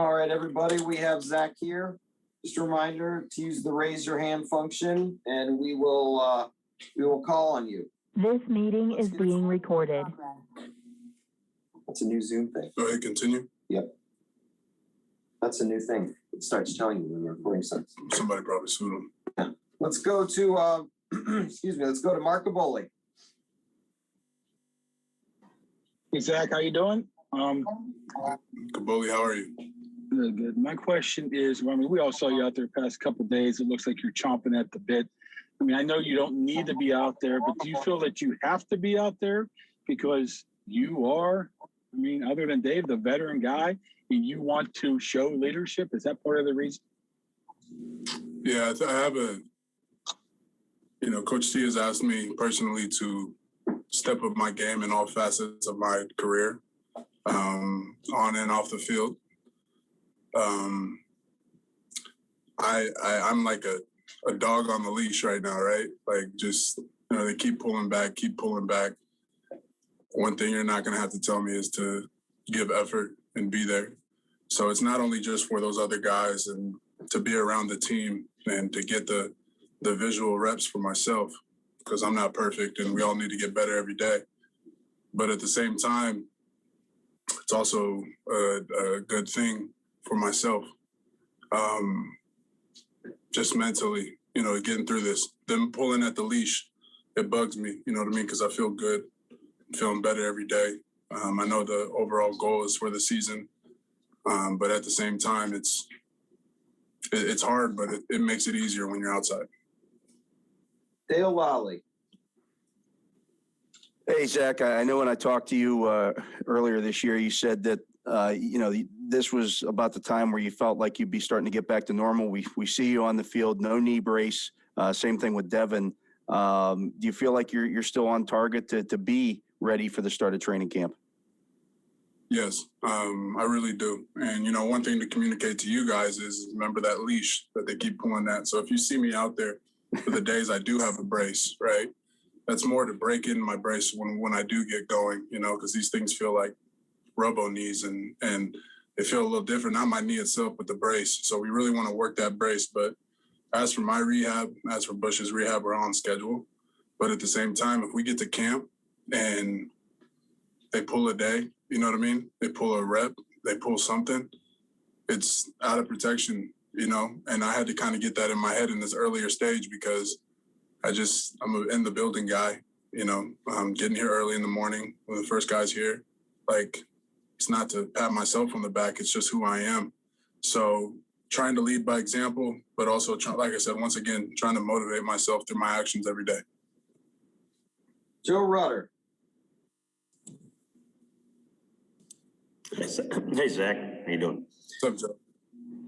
All right, everybody, we have Zach here. Just a reminder to use the raise your hand function, and we will call on you. This meeting is being recorded. That's a new Zoom thing. Go ahead, continue. Yep. That's a new thing. It starts telling you when you're recording something. Somebody probably sued him. Yeah. Let's go to, excuse me, let's go to Mark Caboli. Hey, Zach, how you doing? Caboli, how are you? Good, good. My question is, I mean, we all saw you out there the past couple of days. It looks like you're chomping at the bit. I mean, I know you don't need to be out there, but do you feel that you have to be out there because you are, I mean, other than Dave, the veteran guy, and you want to show leadership? Is that part of the reason? Yeah, I have Coach T has asked me personally to step up my game in all facets of my career, on and off the field. I'm like a dog on the leash right now, right? Like just, they keep pulling back. One thing you're not going to have to tell me is to give effort and be there. So it's not only just for those other guys and to be around the team and to get the visual reps for myself, because I'm not perfect and we all need to get better every day. But at the same time, it's also a good thing for myself. Just mentally, getting through this. Them pulling at the leash, it bugs me, you know what I mean? Because I feel good, I'm feeling better every day. I know the overall goal is for the season, but at the same time, it's hard, but it makes it easier when you're outside. Dale Lally. Hey, Zach, I know when I talked to you earlier this year, you said that, this was about the time where you felt like you'd be starting to get back to normal. We see you on the field, no knee brace. Same thing with Devin. Do you feel like you're still on target to be ready for the start of training camp? Yes, I really do. And, one thing to communicate to you guys is remember that leash that they keep pulling at. So if you see me out there for the days I do have a brace, right, that's more to break in my brace when I do get going, because these things feel like robo knees and they feel a little different, not my knee itself, but the brace. So we really want to work that brace. But as for my rehab, as for Bush's rehab, we're on schedule. But at the same time, if we get to camp and they pull a day, you know what I mean? They pull a rep, they pull something, it's out of protection, and I had to kind of get that in my head in this earlier stage because I'm an in the building guy, I'm getting here early in the morning when the first guy's here. Like, it's not to pat myself on the back, it's just who I am. So trying to lead by example, but also, like I said, once again, trying to motivate myself through my actions every day. Joe Rutter. Hey, Zach, how you doing? What's up, Joe?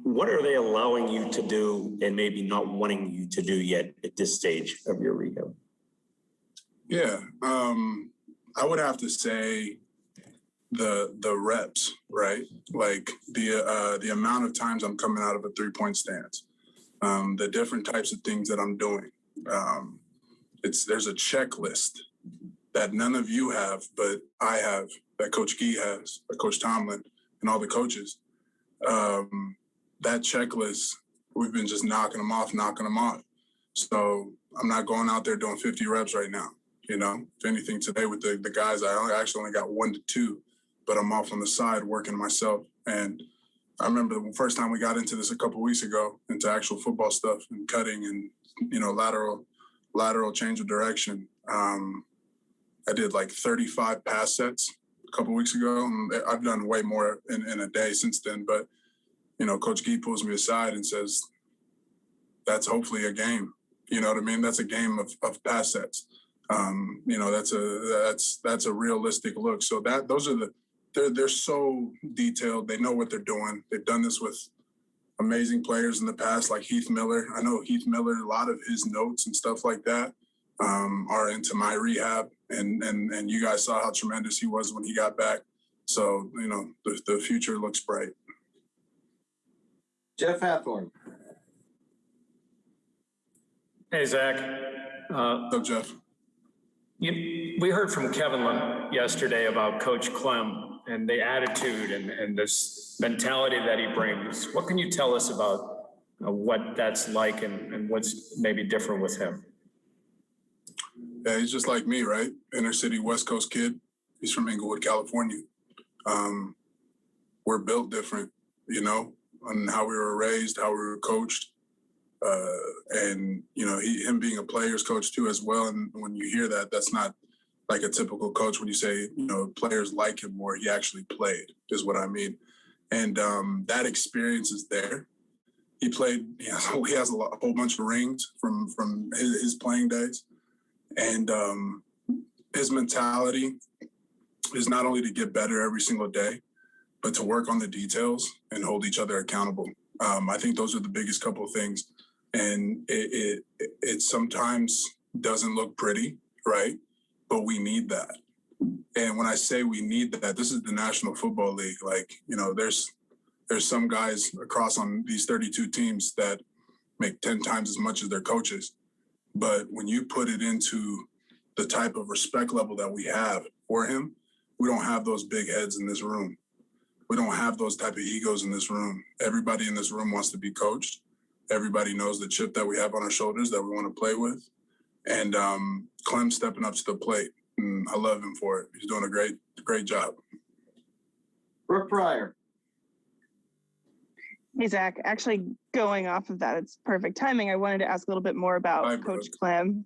What are they allowing you to do and maybe not wanting you to do yet at this stage of your rehab? Yeah, I would have to say the reps, right? Like the amount of times I'm coming out of a 3-point stance, the different types of things that I'm doing. There's a checklist that none of you have, but I have, that Coach Gee has, that Coach Tomlin, and all the coaches. That checklist, we've been just knocking them off. So I'm not going out there doing 50 reps right now. If anything, today with the guys, I actually only got 1 to 2, but I'm off on the side working myself. And I remember the first time we got into this a couple of weeks ago, into actual football stuff and cutting and, lateral change of direction. I did like 35 pass sets a couple of weeks ago. I've done way more in a day since then, but Coach Gee pulls me aside and says, that's hopefully a game. You know what I mean? That's a game of pass sets. That's a realistic look. So they're so detailed. They know what they're doing. They've done this with amazing players in the past, like Heath Miller. I know Heath Miller, a lot of his notes and stuff like that are into my rehab. And you guys saw how tremendous he was when he got back. So, the future looks bright. Jeff Hathorn. Hey, Zach. What's up, Jeff? We heard from Kevin yesterday about Coach Clem and the attitude and this mentality that he brings. What can you tell us about what that's like and what's maybe different with him? Yeah, he's just like me, right? Inner city West Coast kid. He's from Inglewood, California. We're built different, you know, on how we were raised, how we were coached. And, you know, him being a player's coach too as well. And when you hear that, that's not like a typical coach when you say, you know, players like him more. He actually played is what I mean. And that experience is there. He played, he has a whole bunch of rings from his playing days. And his mentality is not only to get better every single day, but to work on the details and hold each other accountable. I think those are the biggest couple of things. And it sometimes doesn't look pretty, right? But we need that. And when I say we need that, this is the National Football League. Like, you know, there's some guys across on these 32 teams that make 10 times as much as their coaches. But when you put it into the type of respect level that we have for him, we don't have those big heads in this room. We don't have those type of egos in this room. Everybody in this room wants to be coached. Everybody knows the chip that we have on our shoulders that we want to play with. And Clem's stepping up to the plate. And I love him for it. He's doing a great job. Brooke Pryor. Hey, Zach, actually going off of that, it's perfect timing. I wanted to ask a little bit more about Hi, Coach Brooke. Clem.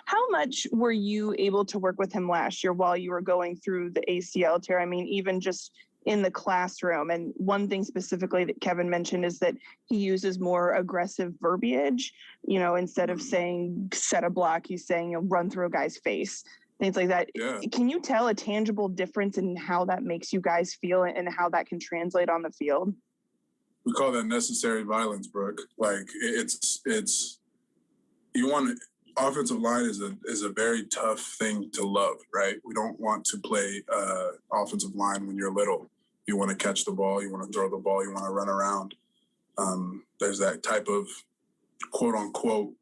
How much were you able to work with him last year while you were going through the ACL tear? I mean, even just in the classroom. And one thing specifically that Kevin mentioned is that he uses more aggressive verbiage, you know, instead of saying set a block, he's saying, you know, run through a guy's face, things like that. Yeah. Can you tell a tangible difference in how that makes you guys feel and how that can translate on the field? We call that necessary violence, Brooke. Like it's you want offensive line is a very tough thing to love, right? We don't want to play offensive line when you're little. You want to catch the ball, you want to throw the ball, you want to run around. There's that type of quote unquote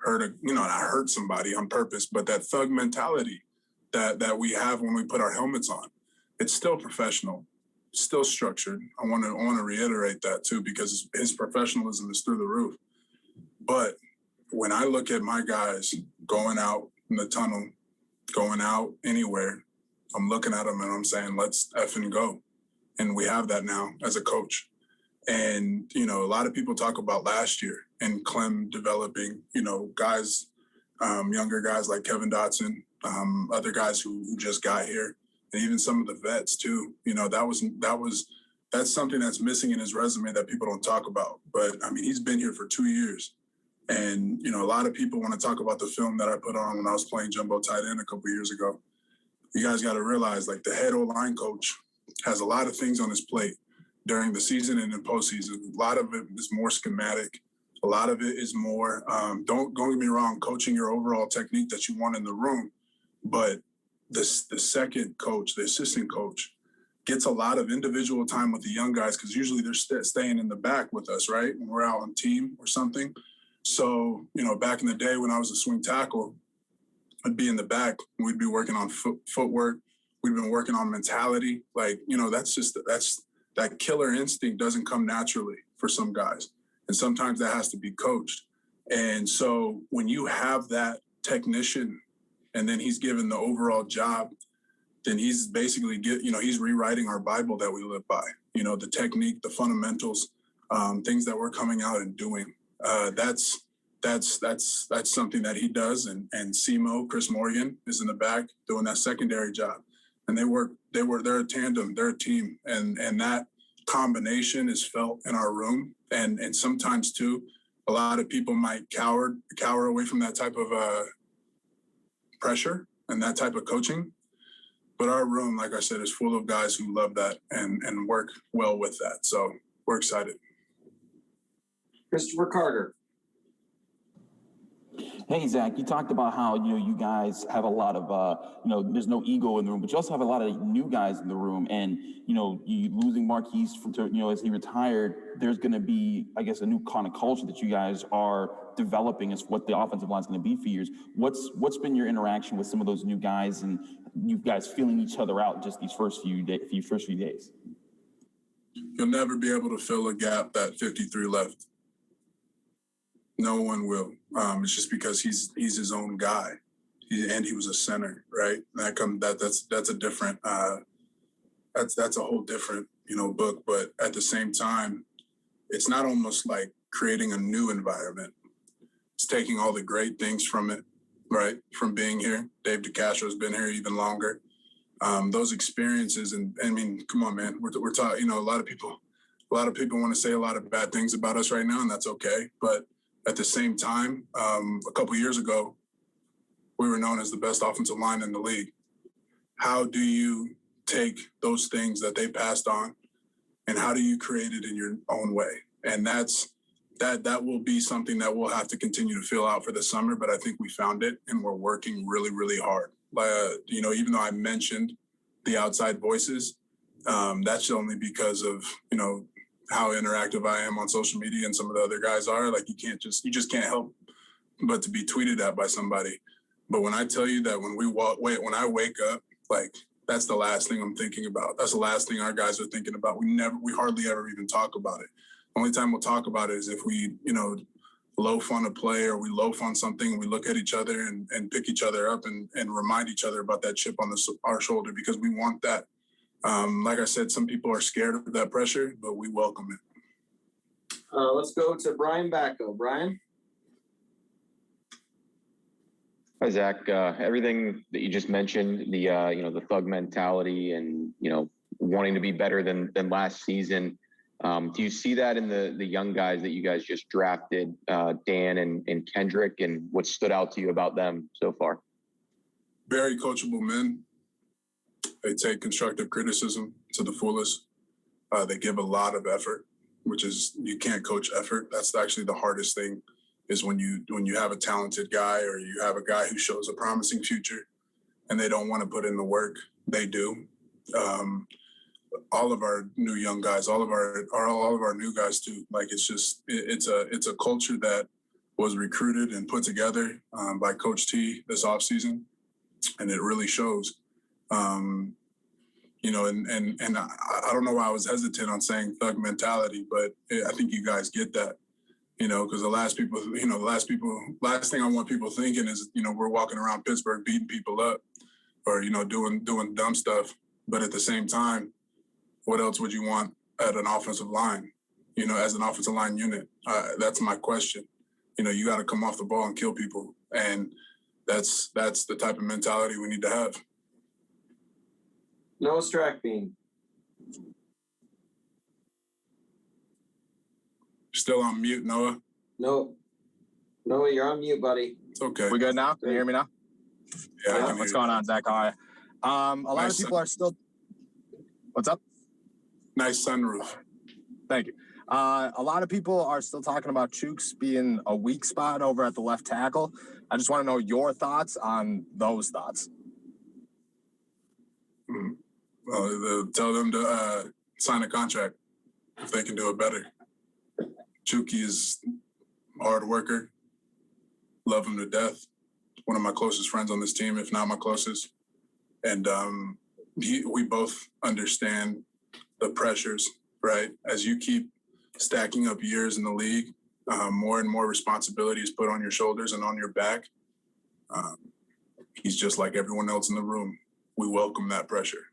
not hurt somebody on purpose, but that thug mentality that we have when we put our helmets on. It's still professional, still structured. I want to reiterate that too, because his professionalism is through the roof. But when I look at my guys going out in the tunnel, going out anywhere, I'm looking at them and I'm saying, let's effing go. And we have that now as a coach. And, you know, a lot of people talk about last year and Clem developing, you know, guys, younger guys like Kevin Dotson, other guys who just got here, and even some of the vets too. You know, that's something that's missing in his resume that people don't talk about. But I mean, he's been here for 2 years. And, you know, a lot of people want to talk about the film that I put on when I was playing jumbo tight end a couple of years ago. You guys got to realize, like, the head O-line coach has a lot of things on his plate during the season and in postseason. A lot of it is more schematic. A lot of it is more, don't get me wrong, coaching your overall technique that you want in the room. But the second coach, the assistant coach, gets a lot of individual time with the young guys because usually they're staying in the back with us, right? When we're out on team or something. So, you know, back in the day when I was a swing tackle, I'd be in the back. We'd be working on footwork. We've been working on mentality. Like, you know, that's that killer instinct doesn't come naturally for some guys. And sometimes that has to be coached. And so when you have that technician and then he's given the overall job, then he's basically he's rewriting our Bible that we live by. You know, the technique, the fundamentals, things that we're coming out and doing. That's something that he does. And Simo, Chris Morgan, is in the back doing that secondary job. And they're a tandem, they're a team. And that combination is felt in our room. And sometimes too, a lot of people might cower away from that type of pressure and that type of coaching. But our room, like I said, is full of guys who love that and work well with that. So we're excited. Christopher Carter. Hey, Zach, you talked about how, you guys have a lot of, there's no ego in the room, but you also have a lot of new guys in the room. And, you losing Marquise as he retired, there's going to be, I guess, a new kind of culture that you guys are developing as what the offensive line is going to be for years. What's been your interaction with some of those new guys and you guys feeling each other out just these first few days? You'll never be able to fill a gap that 53 left. No one will. It's just because he's his own guy, and he was a center, right? That's a different that's a whole different book. But at the same time, it's not almost like creating a new environment. It's taking all the great things from it, right? From being here, Dave DeCastro's been here even longer. Those experiences, and I mean, come on, man, we're talking. A lot of people want to say a lot of bad things about us right now, and that's okay, but at the same time, a couple of years ago, we were known as the best offensive line in the league. How do you take those things that they passed on, and how do you create it in your own way? And that will be something that we'll have to continue to fill out for the summer. But I think we found it, and we're working really, really hard. Even though I mentioned the outside voices, that's only because of how interactive I am on social media and some of the other guys are. Like you just can't help but to be tweeted at by somebody. But when I tell you that when I wake up, like that's the last thing I'm thinking about. That's the last thing our guys are thinking about. We hardly ever even talk about it. The only time we'll talk about it is if we, loaf on a play or we loaf on something and we look at each other and pick each other up and remind each other about that chip on our shoulder, because we want that. Like I said, some people are scared of that pressure, but we welcome it. Let's go to Brian Bacco. Brian? Hi, Zach. Everything that you just mentioned, the thug mentality and, wanting to be better than last season. Do you see that in the young guys that you guys just drafted, Dan and Kendrick, and what stood out to you about them so far? Very coachable men. They take constructive criticism to the fullest. They give a lot of effort, which is, you can't coach effort. That's actually the hardest thing, is when you have a talented guy or you have a guy who shows a promising future and they don't want to put in the work. They do. All of our new young guys, all of our new guys too. Like it's a culture that was recruited and put together by Coach T this offseason, and it really shows. And I don't know why I was hesitant on saying thug mentality, but I think you guys get that, because the last thing I want people thinking is, we're walking around Pittsburgh beating people up or, doing dumb stuff. But at the same time, what else would you want at an offensive line, as an offensive line unit? That's my question. You got to come off the ball and kill people. And that's the type of mentality we need to have. Noah Strackbean. Still on mute, Noah. No, Noah, you're on mute, buddy. It's okay. We good now? Can you hear me now? Yeah. What's going on, Zach? How are you? A lot of people are still. What's up? Nice sunroof. Thank you. A lot of people are still talking about Chooks being a weak spot over at the left tackle. I just want to know your thoughts on those thoughts. Well, tell them to sign a contract if they can do it better. Chucky is a hard worker. Love him to death. One of my closest friends on this team, if not my closest. And we both understand the pressures, right? As you keep stacking up years in the league, more and more responsibility is put on your shoulders and on your back. He's just like everyone else in the room. We welcome that pressure.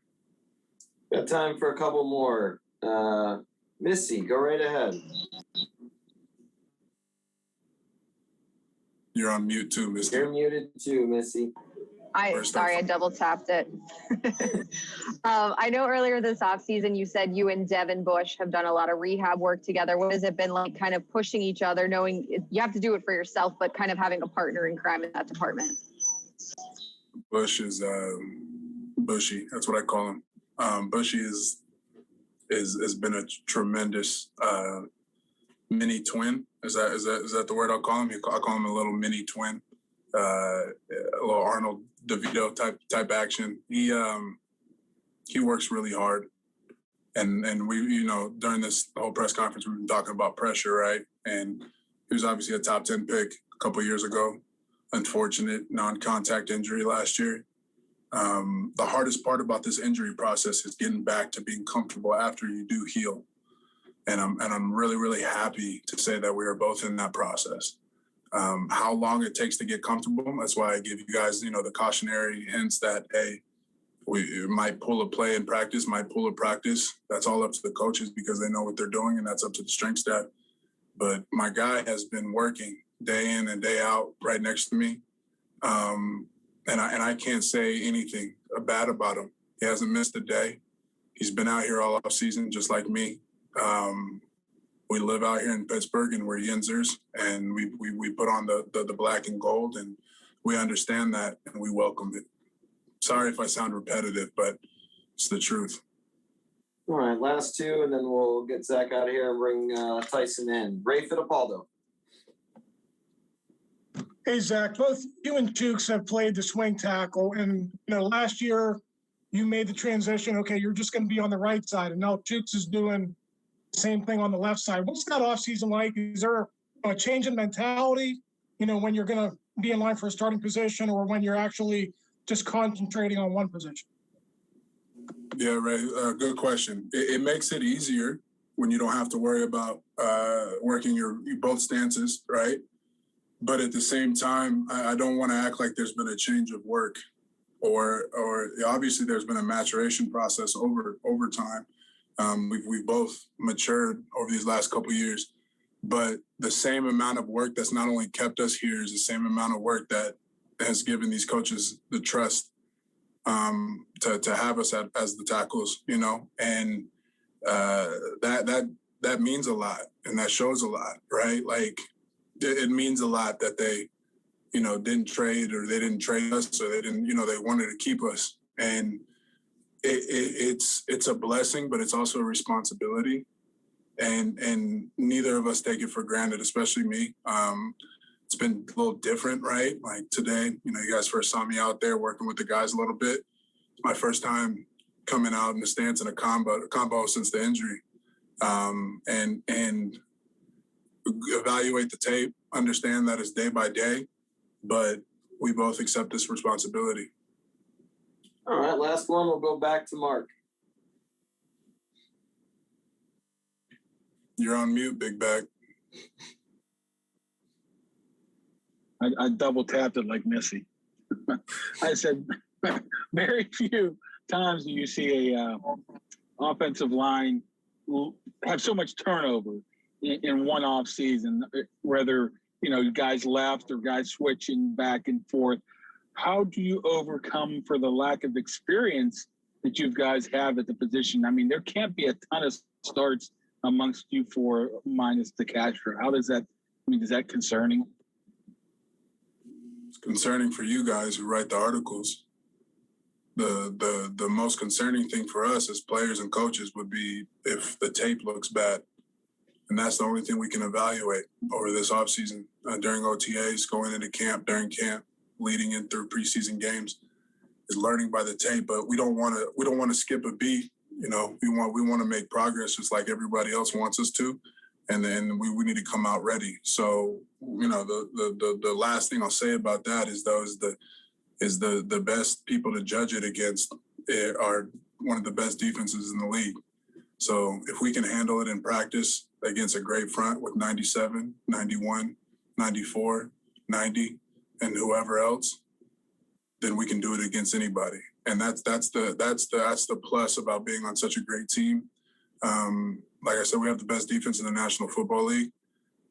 Got time for a couple more. Missy, go right ahead. You're on mute too, Missy. You're muted too, Missy. I double tapped it. I know earlier this offseason you said you and Devin Bush have done a lot of rehab work together. What has it been like, kind of pushing each other, knowing you have to do it for yourself, but kind of having a partner in crime in that department? Bush is Bushy. That's what I call him. Bushy has been a tremendous mini twin. Is that the word I'll call him? I'll call him a little mini twin. a little Arnold DeVito type action. He works really hard. And we, during this whole press conference, we've been talking about pressure, right? And he was obviously a top 10 pick a couple of years ago. Unfortunate non-contact injury last year. The hardest part about this injury process is getting back to being comfortable after you do heal. And I'm really, really happy to say that we are both in that process. How long it takes to get comfortable, that's why I give you guys, the cautionary hints that, hey, we might pull a play in practice, might pull a practice. That's all up to the coaches because they know what they're doing, and that's up to the strength staff. But my guy has been working day in and day out right next to me. And I can't say anything bad about him. He hasn't missed a day. He's been out here all off season, just like me. We live out here in Pittsburgh, and we're Yinzers, and we put on the black and gold, and we understand that, and we welcome it. Sorry if I sound repetitive, but it's the truth. All right, last two, and then we'll get Zach out of here and bring Tyson in. Ray Fittipaldo. Hey, Zach, both you and Chooks have played the swing tackle, and last year you made the transition. Okay, you're just going to be on the right side, and now Chooks is doing the same thing on the left side. What's that offseason like? Is there a change in mentality, when you're going to be in line for a starting position, or when you're actually just concentrating on one position? Yeah, Ray, good question. It makes it easier when you don't have to worry about working your both stances, right? But at the same time, I don't want to act like there's been a change of work, or obviously there's been a maturation process over time. We've both matured over these last couple of years, but the same amount of work that's not only kept us here is the same amount of work that has given these coaches the trust to have us as the tackles, and that means a lot, and that shows a lot, right? Like it means a lot that they, didn't trade, or they didn't trade us, or they didn't, they wanted to keep us, and it's a blessing, but it's also a responsibility, and neither of us take it for granted, especially me. It's been a little different, right? Like today, you guys first saw me out there working with the guys a little bit. It's my first time coming out in the stance in a combo since the injury. And evaluate the tape, understand that it's day by day, but we both accept this responsibility. All right, last one, we'll go back to Mark. You're on mute, Big Bag. I double tapped it like Missy. I said, very few times do you see a offensive line have so much turnover in one off season, whether, guys left or guys switching back and forth. How do you overcome for the lack of experience that you guys have at the position? I mean, there can't be a ton of starts amongst you four minus the catcher. How does that, is that concerning? It's concerning for you guys who write the articles. The most concerning thing for us as players and coaches would be if the tape looks bad. And that's the only thing we can evaluate over this offseason, during OTAs, going into camp, during camp, leading in through preseason games, is learning by the tape. But we don't want to skip a beat. We want to make progress just like everybody else wants us to. And then we need to come out ready. So, the last thing I'll say about that is the best people to judge it against are one of the best defenses in the league. So if we can handle it in practice against a great front with 97, 91, 94, 90, and whoever else, then we can do it against anybody. And that's the plus about being on such a great team. Like I said, we have the best defense in the National Football League.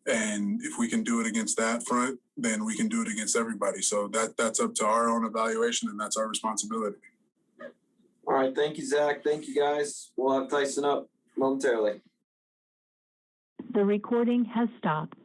And if we can do it against that front, then we can do it against everybody. So that's up to our own evaluation, and that's our responsibility. All right. Thank you, Zach. Thank you, guys. We'll have Tyson up momentarily. The recording has stopped.